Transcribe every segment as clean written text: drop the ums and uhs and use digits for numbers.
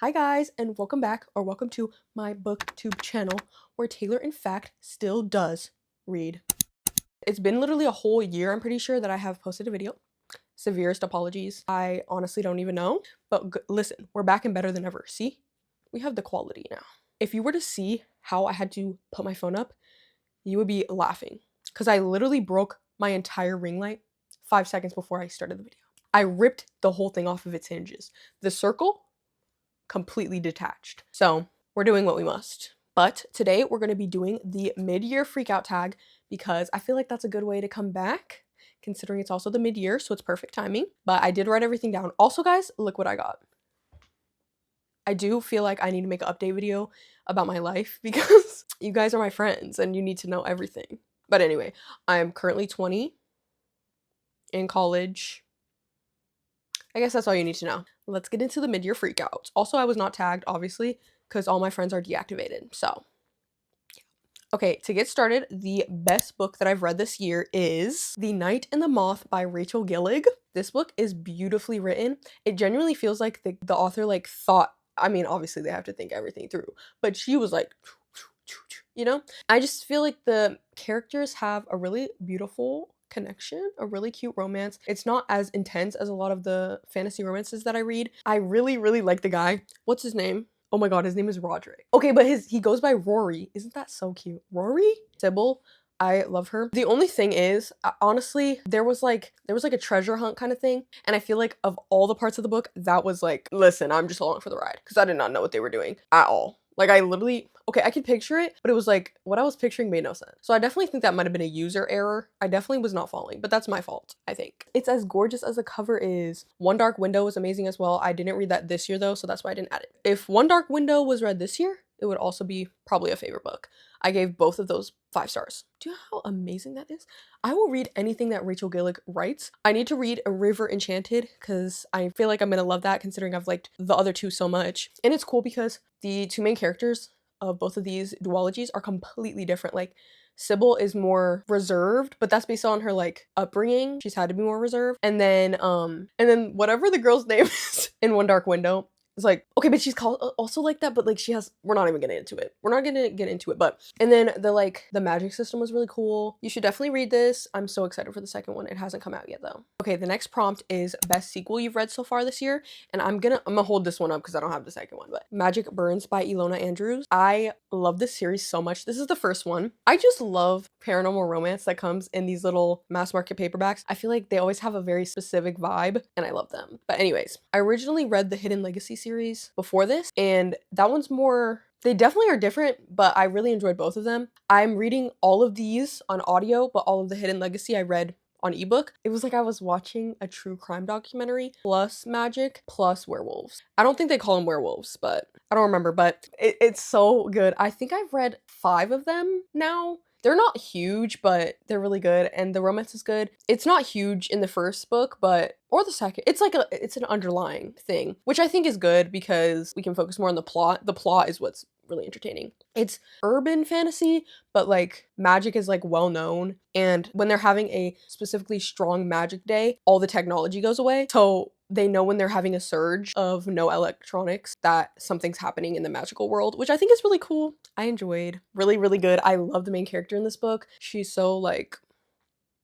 Hi guys, and welcome back, or welcome to my booktube channel, where Taylor in fact still does read. It's been literally a whole year, I'm pretty sure, that I have posted a video. Severest apologies. I honestly don't even know, but listen, we're back and better than ever. See? We have the quality now. If you were to see how I had to put my phone up, you would be laughing, because I literally broke my entire ring light 5 seconds before I started the video. I ripped the whole thing off of its hinges. The circle completely detached. So we're doing what we must. But today we're going to be doing the mid-year freakout tag because I feel like that's a good way to come back, considering it's also the mid-year, so it's perfect timing. But I did write everything down. Also, guys, look what I got. I do feel like I need to make an update video about my life because you guys are my friends and you need to know everything. But anyway, I'm currently 20, in college. I guess that's all you need to know. Let's get into the mid-year freakouts. Also, I was not tagged, obviously, because all my friends are deactivated. So, okay, to get started, the best book that I've read this year is The Night and the Moth by Rachel Gillig. This book is beautifully written. It genuinely feels like the author thought, I mean, obviously they have to think everything through, but she was like, you know? I just feel like the characters have a really beautiful connection, a really cute romance. It's not as intense as a lot of the fantasy romances that I read. I really like the guy. What's his name? Oh my god, his name is Roderick. Okay, but he goes by Rory. Isn't that so cute? Rory? Sybil. I love her. The only thing is, honestly, there was like a treasure hunt kind of thing, and I feel like of all the parts of the book, that was like, listen, I'm just along for the ride, because I did not know what they were doing at all. Like, I literally, okay, I could picture it, but it was like, what I was picturing made no sense. So I definitely think that might have been a user error. I definitely was not following, but that's my fault, I think. It's as gorgeous as the cover is. One Dark Window is amazing as well. I didn't read that this year though, so that's why I didn't add it. If One Dark Window was read this year, it would also be probably a favorite book. I gave both of those 5 stars. Do you know how amazing that is? I will read anything that Rachel Gillig writes. I need to read A River Enchanted because I feel like I'm gonna love that, considering I've liked the other two so much. And it's cool because the two main characters of both of these duologies are completely different. Like, Sybil is more reserved, but that's based on her like upbringing. She's had to be more reserved. And then whatever the girl's name is in One Dark Window, it's like, okay, but she's called also like that, but like she has, we're not even getting into it. We're not gonna get into it, but, and then the magic system was really cool. You should definitely read this. I'm so excited for the second one. It hasn't come out yet though. Okay, the next prompt is best sequel you've read so far this year. And I'm gonna hold this one up because I don't have the second one, but Magic Burns by Ilona Andrews. I love this series so much. This is the first one. I just love paranormal romance that comes in these little mass market paperbacks. I feel like they always have a very specific vibe and I love them. But anyways, I originally read the Hidden Legacy series before this, and that one's more, they definitely are different, but I really enjoyed both of them. I'm reading all of these on audio, but all of the Hidden Legacy I read on ebook. It was like I was watching a true crime documentary plus magic plus werewolves. I don't think they call them werewolves, but I don't remember, but it's so good. I think I've read 5 of them now. They're not huge, but they're really good, and the romance is good. It's not huge in the first book, but, or the second. It's like it's an underlying thing, which I think is good because we can focus more on the plot. The plot is what's really entertaining. It's urban fantasy, but like magic is like well known, and when they're having a specifically strong magic day, all the technology goes away. So they know when they're having a surge of no electronics that something's happening in the magical world, which I think is really cool. I enjoyed. Really good. I love the main character in this book. She's so like,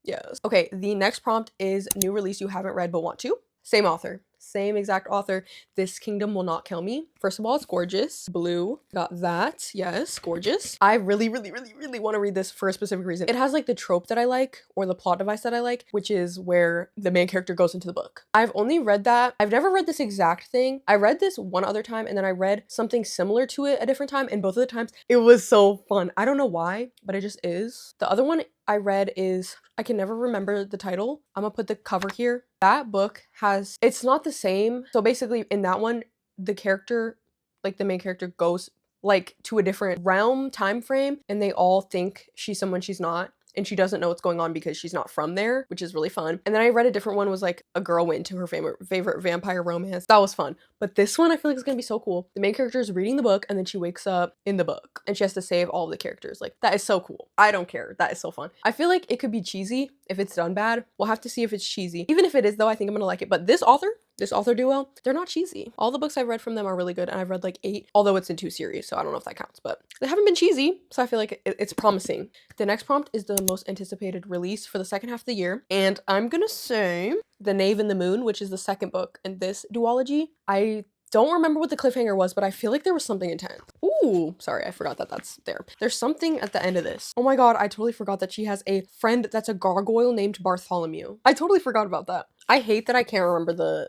yes. Okay, the next prompt is new release you haven't read but want to. Same author. Same exact author. This Kingdom Will Not Kill Me. First of all, it's gorgeous. Blue. Got that. Yes, gorgeous. I really want to read this for a specific reason. It has like the trope that I like, or the plot device that I like, which is where the main character goes into the book. I've only read that. I've never read this exact thing. I read this one other time, and then I read something similar to it a different time, and both of the times it was so fun. I don't know why, but it just is. The other one I read is, I can never remember the title. I'm gonna put the cover here. That book has, it's not the same. So basically in that one, the character, like the main character, goes like to a different realm, time frame, and they all think she's someone she's not. And she doesn't know what's going on because she's not from there, which is really fun. And then I read a different one, was like a girl went into her favorite vampire romance. That was fun. But this one I feel like is gonna be so cool. The main character is reading the book and then she wakes up in the book and she has to save all of the characters. Like, that is so cool. I don't care. That is so fun. I feel like it could be cheesy if it's done bad. We'll have to see if it's cheesy. Even if it is though, I think I'm gonna like it. But this author this author duo, they're not cheesy. All the books I've read from them are really good, and I've read like 8, although it's in 2 series, so I don't know if that counts, but they haven't been cheesy, so I feel like it's promising. The next prompt is the most anticipated release for the second half of the year, and I'm gonna say The Knave and the Moon, which is the second book in this duology. I don't remember what the cliffhanger was, but I feel like there was something intense. Ooh, sorry, I forgot that that's there. There's something at the end of this. Oh my god, I totally forgot that she has a friend that's a gargoyle named Bartholomew. I totally forgot about that. I hate that I can't remember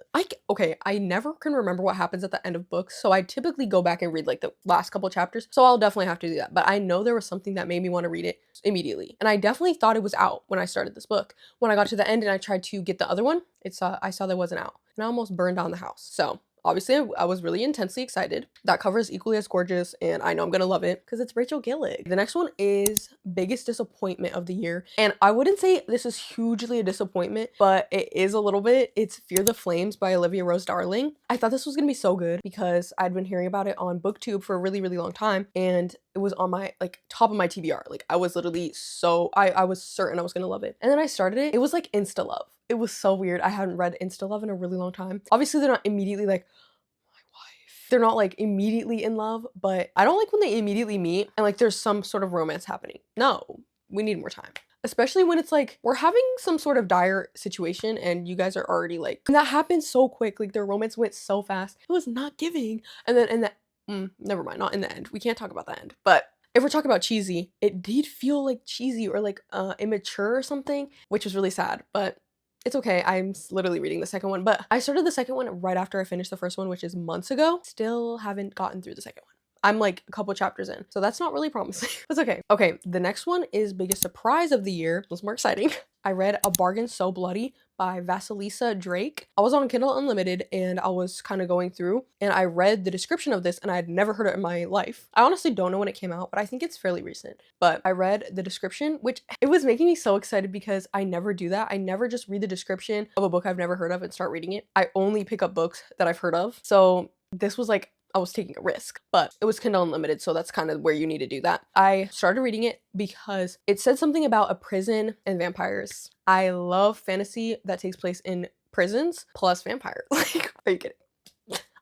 okay, I never can remember what happens at the end of books, so I typically go back and read like the last couple chapters, so I'll definitely have to do that. But I know there was something that made me want to read it immediately, and I definitely thought it was out when I started this book. When I got to the end and I tried to get the other one, I saw that wasn't out, and I almost burned down the house. So obviously, I was really intensely excited. That cover is equally as gorgeous, and I know I'm gonna love it because it's Rachel Gillig. The next one is biggest disappointment of the year, and I wouldn't say this is hugely a disappointment, but it is a little bit. It's Fear the Flames by Olivia Rose Darling. I thought this was gonna be so good because I'd been hearing about it on BookTube for a really, really long time, and it was on my like top of my TBR. Like I was literally so I was certain I was gonna love it, and then I started it. It was like insta love. It was so weird. I hadn't read insta love in a really long time. Obviously, they're not immediately like they're not like immediately in love, but I don't like when they immediately meet and like there's some sort of romance happening. No, we need more time. Especially when it's like we're having some sort of dire situation and you guys are already like, and that happened so quick. Like their romance went so fast. It was not giving. And then in the never mind, not in the end. We can't talk about the end. But if we're talking about cheesy, it did feel like cheesy or like immature or something, which was really sad. But it's okay. I'm literally reading the second one, but I started the second one right after I finished the first one, which is months ago. Still haven't gotten through the second one. I'm like a couple chapters in, so that's not really promising. It's okay. Okay, the next one is biggest surprise of the year. It was more exciting. I read A Bargain So Bloody by Vasilisa Drake. I was on Kindle Unlimited and I was kind of going through and I read the description of this and I had never heard it in my life. I honestly don't know when it came out, but I think it's fairly recent. But I read the description, which it was making me so excited because I never do that. I never just read the description of a book I've never heard of and start reading it. I only pick up books that I've heard of. So this was like I was taking a risk, but it was Kindle Unlimited, so that's kind of where you need to do that. I started reading it because it said something about a prison and vampires. I love fantasy that takes place in prisons plus vampires. Like, are you kidding?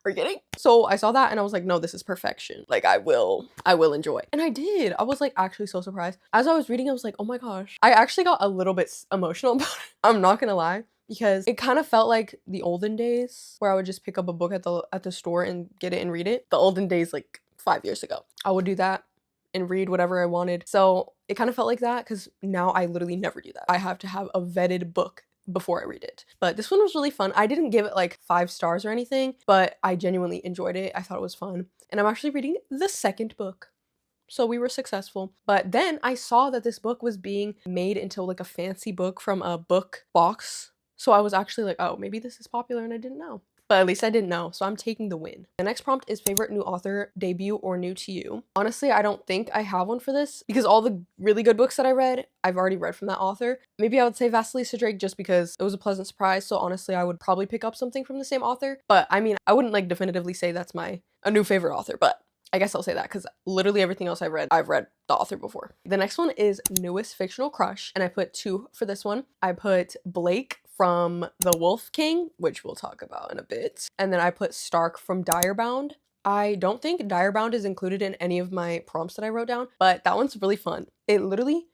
Are you kidding? So I saw that and I was like, no, this is perfection. Like I will enjoy. And I did. I was like actually so surprised. As I was reading, I was like, oh my gosh. I actually got a little bit emotional about it. I'm not gonna lie. Because it kind of felt like the olden days where I would just pick up a book at the store and get it and read it. The olden days like 5 years ago. I would do that and read whatever I wanted. So it kind of felt like that because now I literally never do that. I have to have a vetted book before I read it. But this one was really fun. I didn't give it like 5 stars or anything, but I genuinely enjoyed it. I thought it was fun. And I'm actually reading the second book. So we were successful. But then I saw that this book was being made into like a fancy book from a book box. So I was actually like, oh, maybe this is popular and I didn't know. But at least I didn't know, so I'm taking the win. The next prompt is favorite new author, debut, or new to you. Honestly, I don't think I have one for this because all the really good books that I read, I've already read from that author. Maybe I would say Vasilisa Drake just because it was a pleasant surprise, so honestly, I would probably pick up something from the same author. But I mean, I wouldn't like definitively say that's a new favorite author, but I guess I'll say that because literally everything else I've read the author before. The next one is newest fictional crush, and I put 2 for this one. I put Blake from The Wolf King, which we'll talk about in a bit. And then I put Stark from Direbound. I don't think Direbound is included in any of my prompts that I wrote down, but that one's really fun. It literally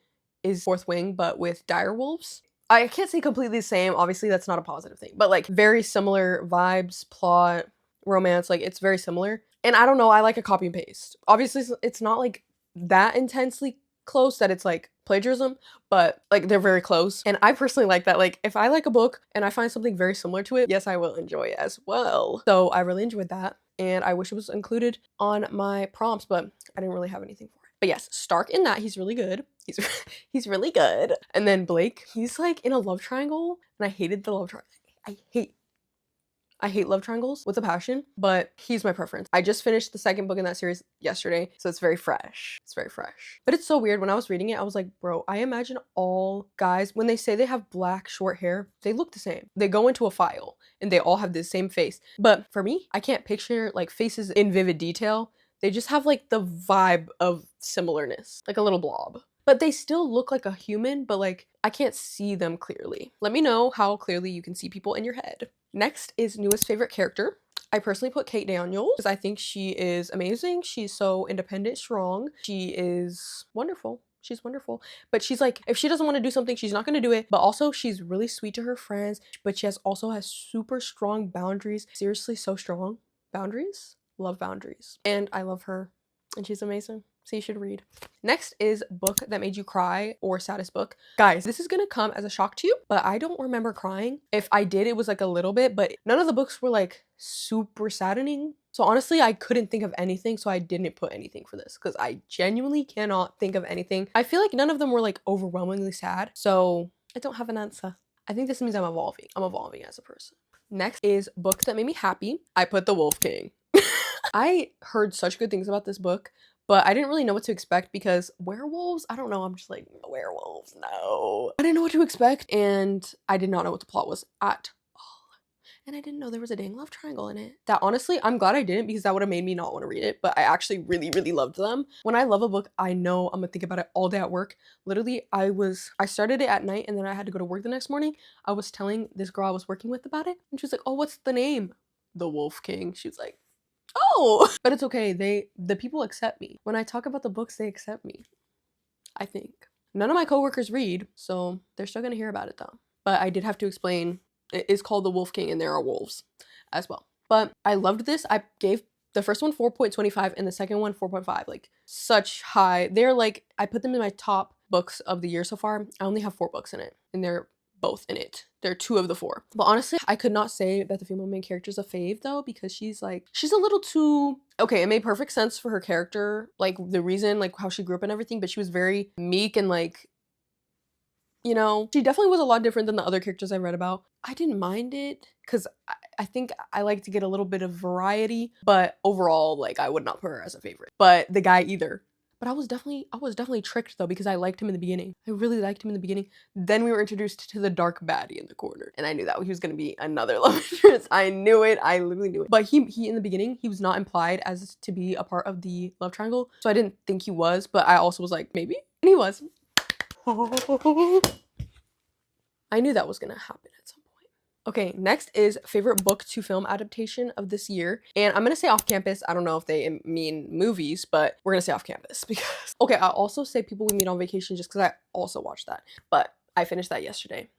is Fourth Wing, but with direwolves. I can't say completely the same. Obviously, that's not a positive thing, but like very similar vibes, plot, romance. Like it's very similar. And I don't know, I like a copy and paste. Obviously, it's not like that intensely close that it's like plagiarism, but like they're very close. And I personally like that. Like if I like a book and I find something very similar to it, yes, I will enjoy it as well. So I really enjoyed that. And I wish it was included on my prompts, but I didn't really have anything for it. But yes, Stark in that, he's really good. He's really good. And then Blake, he's like in a love triangle. And I hated the love triangle. I hate love triangles with a passion, but he's my preference. I just finished the second book in that series yesterday, so it's very fresh. It's very fresh. But it's so weird. When I was reading it, I was like, bro, I imagine all guys, when they say they have black short hair, they look the same. They go into a file and they all have the same face. But for me, I can't picture like faces in vivid detail. They just have like the vibe of similarness, like a little blob. But they still look like a human, but like I can't see them clearly. Let me know how clearly you can see people in your head. Next is newest favorite character. I personally put Kate Daniels because I think she is amazing. She's so independent, strong. She is wonderful. She's wonderful. But she's like, if she doesn't want to do something, she's not going to do it. But also, she's really sweet to her friends. But she also has super strong boundaries. Seriously, so strong. Boundaries? Love boundaries. And I love her. And she's amazing. So you should read. Next is book that made you cry or saddest book. Guys, this is gonna come as a shock to you, but I don't remember crying. If I did, it was like a little bit, but none of the books were like super saddening. So honestly, I couldn't think of anything, so I didn't put anything for this because I genuinely cannot think of anything. I feel like none of them were like overwhelmingly sad, so I don't have an answer. I think this means I'm evolving. I'm evolving as a person. Next is book that made me happy. I put The Wolf King. I heard such good things about this book, but I didn't really know what to expect because werewolves, I don't know, I'm just like, werewolves, no. I didn't know what to expect, and I did not know what the plot was at all. And I didn't know there was a dang love triangle in it. That honestly, I'm glad I didn't because that would have made me not want to read it, but I actually really, really loved them. When I love a book, I know I'm gonna think about it all day at work. Literally, I started it at night and then I had to go to work the next morning. I was telling this girl I was working with about it, and she was like, oh, what's the name? The Wolf King. She was like, oh, but it's okay. The people accept me. When I talk about the books, they accept me. I think. None of my coworkers read, so they're still gonna hear about it though. But I did have to explain it is called The Wolf King and there are wolves as well. But I loved this. I gave the first one 4.25 and the second one 4.5. Like such high. They're like, I put them in my top books of the year so far. I only have 4 books in it and they're both in it. They're 2 of the 4. But honestly, I could not say that the female main character is a fave though, because she's a little too, okay, it made perfect sense for her character, like the reason, like how she grew up and everything, but she was very meek and like, you know, she definitely was a lot different than the other characters I read about. I didn't mind it because I think I like to get a little bit of variety, but overall, like I would not put her as a favorite. But the guy either. But I was definitely tricked though because I liked him in the beginning. I really liked him in the beginning. Then we were introduced to the dark baddie in the corner, and I knew that he was gonna be another love interest. I knew it. I literally knew it. But he in the beginning, he was not implied as to be a part of the love triangle, so I didn't think he was. But I also was like, maybe, and he was. I knew that was gonna happen at some point. Okay, next is favorite book to film adaptation of this year. And I'm gonna say off campus. I don't know if they mean movies, but we're gonna say off campus because, okay, I'll also say People We Meet on Vacation just because I also watched that. But I finished that yesterday.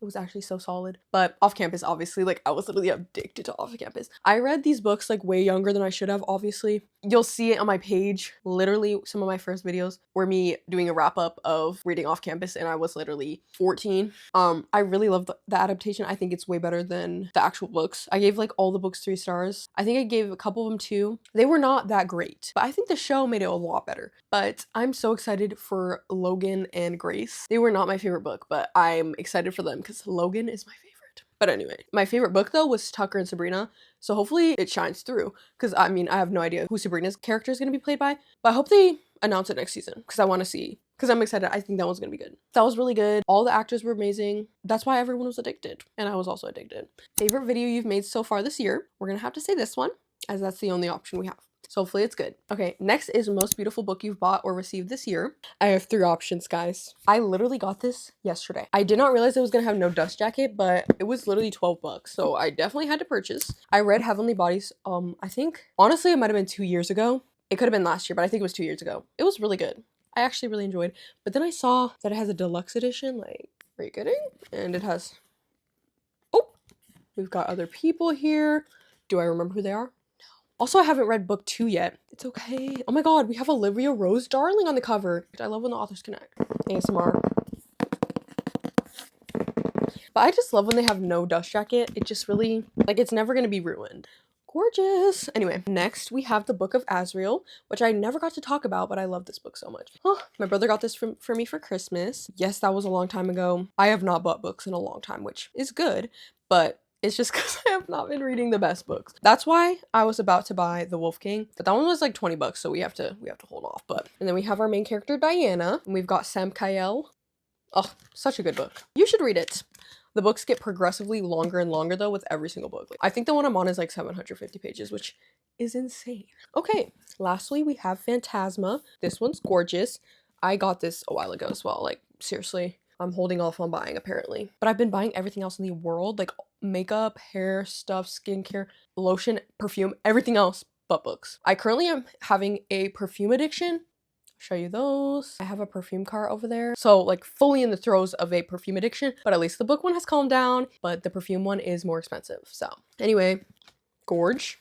It was actually so solid. But off campus, obviously, like I was literally addicted to off campus. I read these books like way younger than I should have, obviously. You'll see it on my page. Literally, some of my first videos were me doing a wrap up of reading off campus, and I was literally 14. I really love the adaptation. I think it's way better than the actual books. I gave like all the books 3 stars. I think I gave a couple of them 2. They were not that great, but I think the show made it a lot better. But I'm so excited for Logan and Grace. They were not my favorite book, but I'm excited for them because Logan is my favorite. But anyway, my favorite book though was Tucker and Sabrina. So hopefully it shines through because I mean, I have no idea who Sabrina's character is going to be played by, but I hope they announce it next season because I want to see, because I'm excited. I think that one's going to be good. That was really good. All the actors were amazing. That's why everyone was addicted, and I was also addicted. Favorite video you've made so far this year? We're going to have to say this one as that's the only option we have. So hopefully it's good. Okay, next is most beautiful book you've bought or received this year. I have 3 options, guys. I literally got this yesterday. I did not realize it was gonna have no dust jacket, but it was literally 12 bucks. So I definitely had to purchase. I read Heavenly Bodies, I think, honestly, it might have been 2 years ago. It could have been last year, but I think it was 2 years ago. It was really good. I actually really enjoyed. But then I saw that it has a deluxe edition. Like, are you kidding? And it has, oh, we've got other people here. Do I remember who they are? Also, I haven't read book 2 yet. It's okay. Oh my god, we have Olivia Rose Darling on the cover. I love when the authors connect. ASMR. But I just love when they have no dust jacket. It just really, like, it's never gonna be ruined. Gorgeous. Anyway, next we have the Book of Azrael, which I never got to talk about, but I love this book so much. Oh, my brother got this for me for Christmas. Yes, that was a long time ago. I have not bought books in a long time, which is good, but it's just because I have not been reading the best books. That's why I was about to buy The Wolf King, but that one was like 20 bucks, so we have to hold off. But and then we have our main character Diana, and we've got Sam Kael. Oh, such a good book. You should read it. The books get progressively longer and longer though with every single book. I think the one I'm on is like 750 pages, which is insane. Okay, lastly we have Phantasma. This one's gorgeous. I got this a while ago as well. Like seriously, I'm holding off on buying apparently. But I've been buying everything else in the world, like makeup, hair stuff, skincare, lotion, perfume, everything else but books. I currently am having a perfume addiction. Show you those. I have a perfume cart over there. So like fully in the throes of a perfume addiction, but at least the book one has calmed down, but the perfume one is more expensive. So anyway, gorge.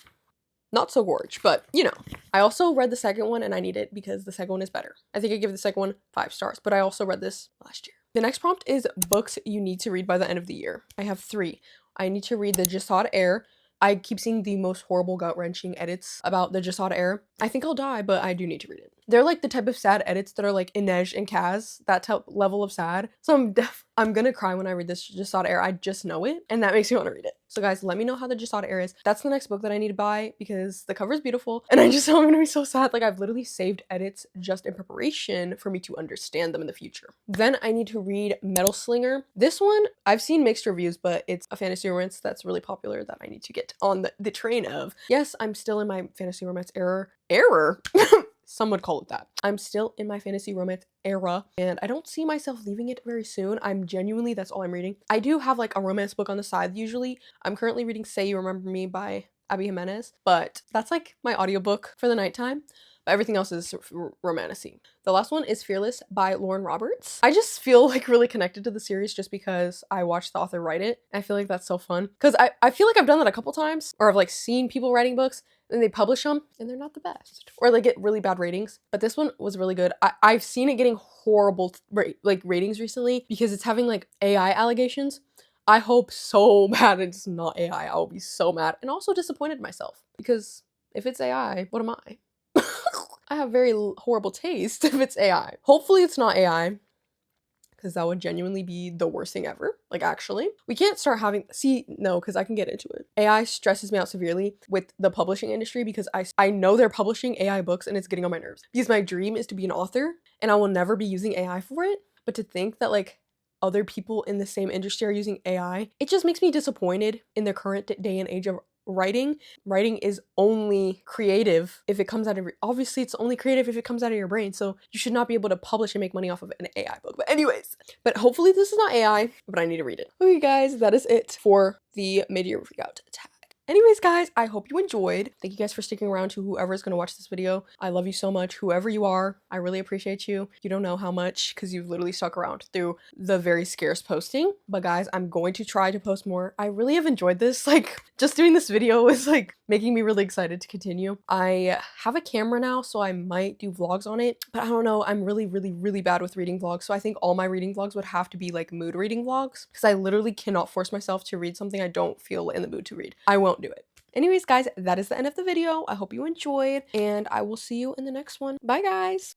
Not so gorge, but you know. I also read the second one and I need it because the second one is better. I think I give the second one 5 stars, but I also read this last year. The next prompt is books you need to read by the end of the year. I have 3. I need to read The Jasad Heir. I keep seeing the most horrible gut-wrenching edits about The Jasad Heir. I think I'll die, but I do need to read it. They're like the type of sad edits that are like Inej and Kaz, that type level of sad. So I'm gonna cry when I read this Jasad Heir. I just know it, and that makes me want to read it. So guys, let me know how The Jasad Heir is. That's the next book that I need to buy because the cover is beautiful, and I just know I'm gonna be so sad. Like I've literally saved edits just in preparation for me to understand them in the future. Then I need to read Metal Slinger. This one, I've seen mixed reviews, but it's a fantasy romance that's really popular that I need to get on the train of. Yes, I'm still in my fantasy romance error. Some would call it that. I'm still in my fantasy romance era and I don't see myself leaving it very soon. I'm genuinely, that's all I'm reading. I do have like a romance book on the side usually. I'm currently reading Say You Remember Me by Abby Jimenez, but that's like my audiobook for the nighttime. But everything else is romantasy. The last one is Fearless by Lauren Roberts. I just feel like really connected to the series just because I watched the author write it. I feel like that's so fun because I feel like I've done that a couple times, or I've like seen people writing books and they publish them and they're not the best, or they get really bad ratings. But this one was really good. I've seen it getting horrible ratings recently because it's having like AI allegations. I hope so bad it's not AI. I will be so mad and also disappointed in myself because if it's AI, what am I? I have very horrible taste if it's AI. Hopefully it's not AI because that would genuinely be the worst thing ever. Like actually, we can't start having, no, because I can get into it. AI stresses me out severely with the publishing industry because I know they're publishing AI books and it's getting on my nerves because my dream is to be an author and I will never be using AI for it. But to think that like other people in the same industry are using AI, it just makes me disappointed in the current day and age of writing. Writing is only creative if it comes out of obviously it's only creative if it comes out of your brain, so you should not be able to publish and make money off of an AI book. But anyways, but hopefully this is not AI, but I need to read it. Okay guys, that is it for the mid-year freakout tag. Anyways guys, I hope you enjoyed. Thank you guys for sticking around. To whoever is going to watch this video, I love you so much. Whoever you are, I really appreciate you. You don't know how much because you've literally stuck around through the very scarce posting. But guys, I'm going to try to post more. I really have enjoyed this. Like just doing this video is like making me really excited to continue. I have a camera now, so I might do vlogs on it, but I don't know. I'm really bad with reading vlogs. So I think all my reading vlogs would have to be like mood reading vlogs because I literally cannot force myself to read something I don't feel in the mood to read. I won't do it. Anyways guys, that is the end of the video. I hope you enjoyed and I will see you in the next one. Bye guys.